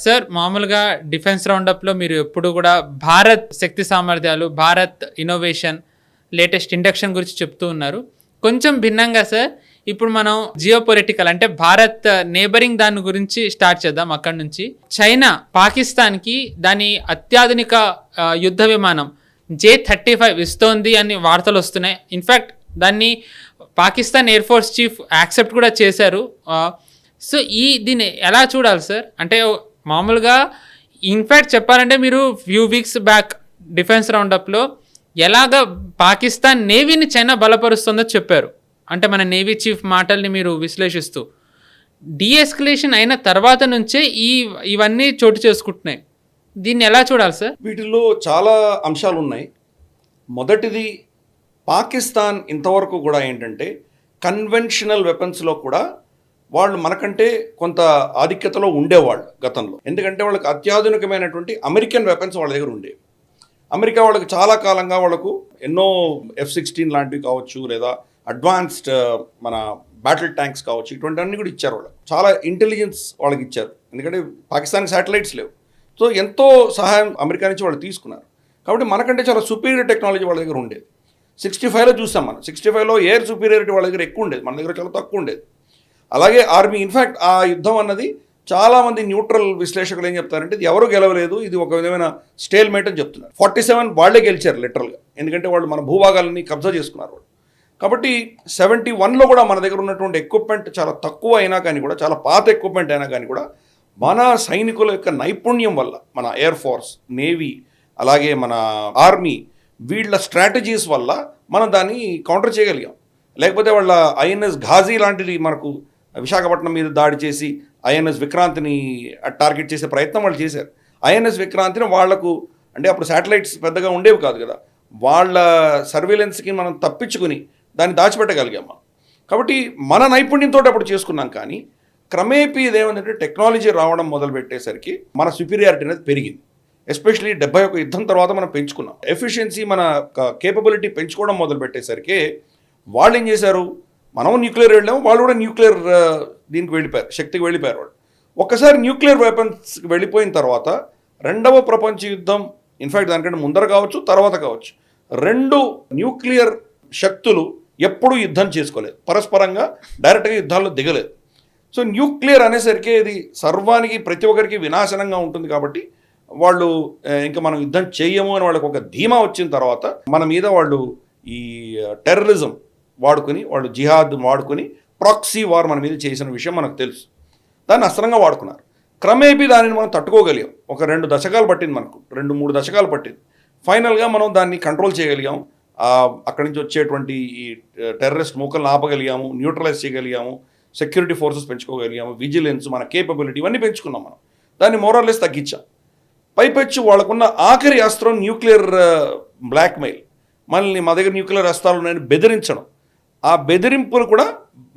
Sir మామూలుగా defence రౌండప్లో మీరు ఎప్పుడు కూడా భారత్ శక్తి సామర్థ్యాలు, భారత్ ఇన్నోవేషన్, లేటెస్ట్ ఇండక్షన్ గురించి చెప్తూ ఉన్నారు. కొంచెం భిన్నంగా సార్ ఇప్పుడు మనం జియో పొలిటికల్ అంటే భారత్ నేబరింగ్ దాని గురించి స్టార్ట్ చేద్దాం. అక్కడి నుంచి చైనా పాకిస్తాన్కి దాని అత్యాధునిక యుద్ధ విమానం J-35 ఇస్తోంది అని వార్తలు వస్తున్నాయి. ఇన్ఫ్యాక్ట్ దాన్ని Pakistan air force chief accept కూడా చేశారు. సో దీన్ని ఎలా చూడాలి సార్? అంటే మామూలుగా ఇన్ఫ్యాక్ట్ చెప్పాలంటే మీరు ఫ్యూ వీక్స్ బ్యాక్ డిఫెన్స్ రౌండప్లో ఎలాగ పాకిస్తాన్ నేవీని చైనా బలపరుస్తుందో చెప్పారు. అంటే మన నేవీ చీఫ్ మాటల్ని మీరు విశ్లేషిస్తూ డీఎస్కలేషన్ అయిన తర్వాత నుంచే ఇవన్నీ చోటు చేసుకుంటున్నాయి. దీన్ని ఎలా చూడాలి సార్? వీటిల్లో చాలా అంశాలు ఉన్నాయి. మొదటిది, పాకిస్తాన్ ఇంతవరకు కూడా ఏంటంటే కన్వెన్షనల్ వెపన్స్లో కూడా వాళ్ళు మనకంటే కొంత ఆధిక్యతలో ఉండేవాళ్ళు గతంలో. ఎందుకంటే వాళ్ళకి అత్యాధునికమైనటువంటి అమెరికన్ వెపన్స్ వాళ్ళ దగ్గర ఉండేవి. అమెరికా వాళ్ళకి చాలా కాలంగా వాళ్ళకు ఎన్నో F-16 లాంటివి కావచ్చు, లేదా అడ్వాన్స్డ్ మన బ్యాటిల్ ట్యాంక్స్ కావచ్చు, ఇటువంటివన్నీ కూడా ఇచ్చారు. వాళ్ళకి చాలా ఇంటెలిజెన్స్ వాళ్ళకి ఇచ్చారు. ఎందుకంటే పాకిస్తాన్కి శాటిలైట్స్ లేవు. సో ఎంతో సహాయం అమెరికా నుంచి వాళ్ళు తీసుకున్నారు. కాబట్టి మనకంటే చాలా సుపీరియర్ టెక్నాలజీ వాళ్ళ దగ్గర ఉండేది. 65లో చూసాం మనం. 65లో ఎయిర్ సుపీరియారిటీ వాళ్ళ దగ్గర ఎక్కువ ఉండేది, మన దగ్గర చాలా తక్కువ ఉండేది. అలాగే ఆర్మీ, ఇన్ఫ్యాక్ట్ ఆ యుద్ధం అన్నది చాలామంది న్యూట్రల్ విశ్లేషకులు ఏం చెప్తారంటే ఇది ఎవరు గెలవలేదు, ఇది ఒక విధమైన స్టేల్మేట్ అని చెప్తున్నారు. 47 వాళ్ళే గెలిచారు లిటరల్గా. ఎందుకంటే వాళ్ళు మన భూభాగాలని కబ్జా చేసుకున్నారు వాళ్ళు. కాబట్టి 71లో కూడా మన దగ్గర ఉన్నటువంటి ఎక్విప్మెంట్ చాలా తక్కువ అయినా కానీ కూడా, చాలా పాత ఎక్విప్మెంట్ అయినా కానీ కూడా మన సైనికుల యొక్క నైపుణ్యం వల్ల, మన ఎయిర్ ఫోర్స్, నేవీ, అలాగే మన ఆర్మీ, వీళ్ళ స్ట్రాటజీస్ వల్ల మనం దాన్ని కౌంటర్ చేయగలిగాం. లేకపోతే వాళ్ళ ఐఎన్ఎస్ ఘాజీ లాంటిది మనకు విశాఖపట్నం మీద దాడి చేసి ఐఎన్ఎస్ విక్రాంతిని టార్గెట్ చేసే ప్రయత్నం వాళ్ళు చేశారు. ఐఎన్ఎస్ విక్రాంతిని వాళ్లకు, అంటే అప్పుడు శాటిలైట్స్ పెద్దగా ఉండేవి కాదు కదా, వాళ్ళ సర్వేలెన్స్కి మనం తప్పించుకుని దాన్ని దాచిపెట్టగలిగాం మనం. కాబట్టి మన నైపుణ్యంతో అప్పుడు చేసుకున్నాం. కానీ క్రమేపీ ఇదేమంటే టెక్నాలజీ రావడం మొదలుపెట్టేసరికి మన సుపీరియారిటీ అనేది పెరిగింది. ఎస్పెషలీ 71 యుద్ధం తర్వాత మనం పెంచుకున్నాం. ఎఫిషియన్సీ, మన కేపబిలిటీ పెంచుకోవడం మొదలుపెట్టేసరికి వాళ్ళు ఏం చేశారు, మనం న్యూక్లియర్ వెళ్ళాము, వాళ్ళు కూడా న్యూక్లియర్ దీనికి వెళ్ళిపోయారు, శక్తికి వెళ్ళిపోయారు వాళ్ళు. ఒక్కసారి న్యూక్లియర్ వెపన్స్కి వెళ్ళిపోయిన తర్వాత రెండవ ప్రపంచ యుద్ధం, ఇన్ఫ్యాక్ట్ దానికంటే ముందర కావచ్చు, తర్వాత కావచ్చు, 2 న్యూక్లియర్ శక్తులు ఎప్పుడూ యుద్ధం చేసుకోలేదు, పరస్పరంగా డైరెక్ట్గా యుద్ధాల్లో దిగలేదు. సో న్యూక్లియర్ అనేసరికి ఇది సర్వానికి, ప్రతి ఒక్కరికి వినాశనంగా ఉంటుంది. కాబట్టి వాళ్ళు ఇంకా మనం యుద్ధం చేయము అని వాళ్ళకి ఒక ధీమా వచ్చిన తర్వాత మన మీద వాళ్ళు ఈ టెర్రరిజం వాడుకుని, వాళ్ళు జిహాద్ వాడుకుని ప్రాక్సీ వార్ మన మీద చేసిన విషయం మనకు తెలుసు. దాన్ని అస్త్రంగా వాడుకున్నారు. క్రమేపీ దానిని మనం తట్టుకోగలిగాం. ఒక 2 దశకాలు పట్టింది, మనకు 2-3 దశకాలు పట్టింది. ఫైనల్గా మనం దాన్ని కంట్రోల్ చేయగలిగాం. అక్కడి నుంచి వచ్చేటువంటి ఈ టెర్రరిస్ట్ మూకలను ఆపగలిగాము, న్యూట్రలైజ్ చేయగలిగాము, సెక్యూరిటీ ఫోర్సెస్ పెంచుకోగలిగాము, విజిలెన్స్, మన కేపబిలిటీ ఇవన్నీ పెంచుకున్నాం మనం. దాన్ని మోరల్లెస్ తగ్గించాం. పైపెచ్చు వాళ్ళకున్న ఆఖరి అస్త్రం న్యూక్లియర్ బ్లాక్మెయిల్, మనల్ని మా దగ్గర న్యూక్లియర్ అస్త్రాలు ఉన్నాయని బెదిరించడం. ఆ బెదిరింపులు కూడా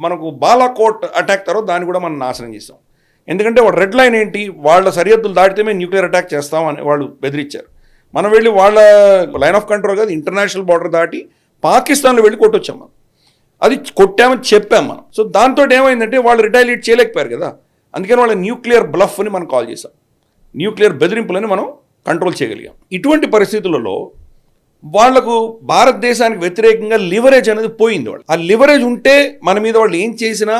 మనకు బాలాకోట్ అటాక్ తర్వాత దాన్ని కూడా మనం నాశనం చేసాం. ఎందుకంటే వాడు రెడ్ లైన్ ఏంటి, వాళ్ళ సరిహద్దులు దాటితే మేము న్యూక్లియర్ అటాక్ చేస్తామని వాళ్ళు బెదిరించారు. మనం వెళ్ళి వాళ్ళ లైన్ ఆఫ్ కంట్రోల్ కాదు, ఇంటర్నేషనల్ బార్డర్ దాటి పాకిస్తాన్లో వెళ్ళి కొట్టొచ్చాం మనం. అది కొట్టామని చెప్పాం మనం. సో దాంతో ఏమైందంటే వాళ్ళు రిటాలియేట్ చేయలేకపోయారు కదా, అందుకని వాళ్ళ న్యూక్లియర్ బ్లఫ్ అని మనం కాల్ చేసాం. న్యూక్లియర్ బెదిరింపులని మనం కంట్రోల్ చేయగలిగాం. ఇటువంటి పరిస్థితులలో వాళ్లకు భారతదేశానికి వ్యతిరేకంగా లివరేజ్ అనేది పోయింది. వాళ్ళు ఆ లివరేజ్ ఉంటే మన మీద వాళ్ళు ఏం చేసినా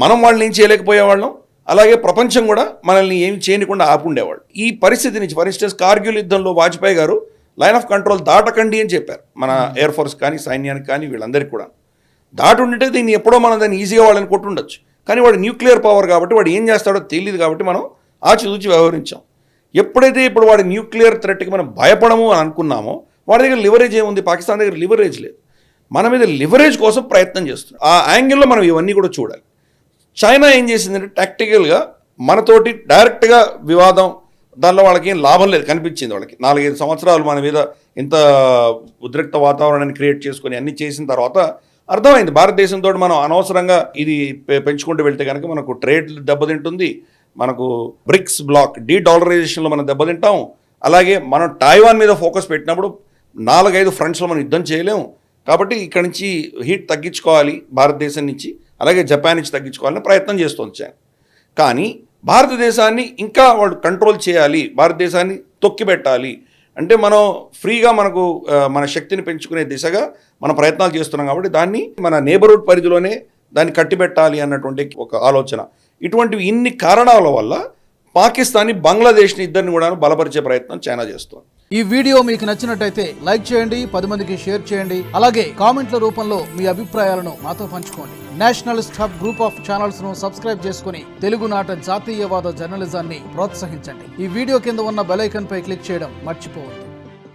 మనం వాళ్ళని ఏం చేయలేకపోయేవాళ్ళం, అలాగే ప్రపంచం కూడా మనల్ని ఏం చేయకుండా ఆపుండేవాళ్ళు. ఈ పరిస్థితి నుంచి, ఫర్ ఇన్స్టెన్స్ కార్గిల్ యుద్ధంలో వాజ్పేయి గారు లైన్ ఆఫ్ కంట్రోల్ దాటకండి అని చెప్పారు మన ఎయిర్ ఫోర్స్ కానీ, సైన్యానికి కానీ, వీళ్ళందరికీ కూడా. దాటి ఉంటే దీన్ని ఎప్పుడో మనం దాన్ని ఈజీగా వాళ్ళని కొట్టుండొచ్చు. కానీ వాడు న్యూక్లియర్ పవర్ కాబట్టి వాడు ఏం చేస్తాడో తెలియదు. కాబట్టి మనం ఆచితూచి వ్యవహరించాం. ఎప్పుడైతే ఇప్పుడు వాడి న్యూక్లియర్ థ్రెట్కి మనం భయపడము అని అనుకున్నామో, వాడి దగ్గర లివరేజ్ ఏముంది, పాకిస్తాన్ దగ్గర లివరేజ్ లేదు. మన మీద లివరేజ్ కోసం ప్రయత్నం చేస్తున్నాం. ఆ యాంగిల్లో మనం ఇవన్నీ కూడా చూడాలి. చైనా ఏం చేసిందంటే టాక్టికల్గా మనతోటి డైరెక్ట్గా వివాదం, దానిలో వాళ్ళకి ఏం లాభం లేదు కనిపించింది. వాళ్ళకి 4-5 సంవత్సరాలు మన మీద ఇంత ఉద్రిక్త వాతావరణాన్ని క్రియేట్ చేసుకొని అన్నీ చేసిన తర్వాత అర్థమైంది భారతదేశంతో మనం అనవసరంగా ఇది పెంచుకుంటూ వెళ్తే కనుక మనకు ట్రేడ్ దెబ్బతింటుంది, మనకు బ్రిక్స్ బ్లాక్ డీడాలరైజేషన్లో మనం దెబ్బతింటాం. అలాగే మనం టైవాన్ మీద ఫోకస్ పెట్టినప్పుడు 4-5 ఫ్రంట్స్లో మనం యుద్ధం చేయలేము. కాబట్టి ఇక్కడ నుంచి హీట్ తగ్గించుకోవాలి భారతదేశం నుంచి, అలాగే జపాన్ నుంచి తగ్గించుకోవాలని ప్రయత్నం చేస్తుంది చైనా. కానీ భారతదేశాన్ని ఇంకా వాళ్ళు కంట్రోల్ చేయాలి, భారతదేశాన్ని తొక్కిపెట్టాలి అంటే మనం ఫ్రీగా మన శక్తిని పెంచుకునే దిశగా మన ప్రయత్నాలు చేస్తున్నాం. కాబట్టి దాన్ని మన నేబర్హుడ్ పరిధిలోనే దాన్ని కట్టిబెట్టాలి అన్నటువంటి ఒక ఆలోచన. ఇటువంటివి ఇన్ని కారణాల వల్ల పాకిస్తాన్ని, బంగ్లాదేశ్ని ఇద్దరిని కూడా బలపరిచే ప్రయత్నం చైనా చేస్తుంది. ఈ వీడియో మీకు నచ్చినట్టయితే లైక్ చేయండి, 10 మందికి షేర్ చేయండి. అలాగే కామెంట్ల రూపంలో మీ అభిప్రాయాలను మాతో పంచుకోండి. Nationalist hub group of channels ను సబ్స్క్రైబ్ చేసుకుని తెలుగునాట జాతీయవాద జర్నలిజాన్ని ప్రోత్సహించండి. ఈ వీడియో కింద ఉన్న బెల్ ఐకాన్ పై క్లిక్ చేయడం మర్చిపోవద్దు.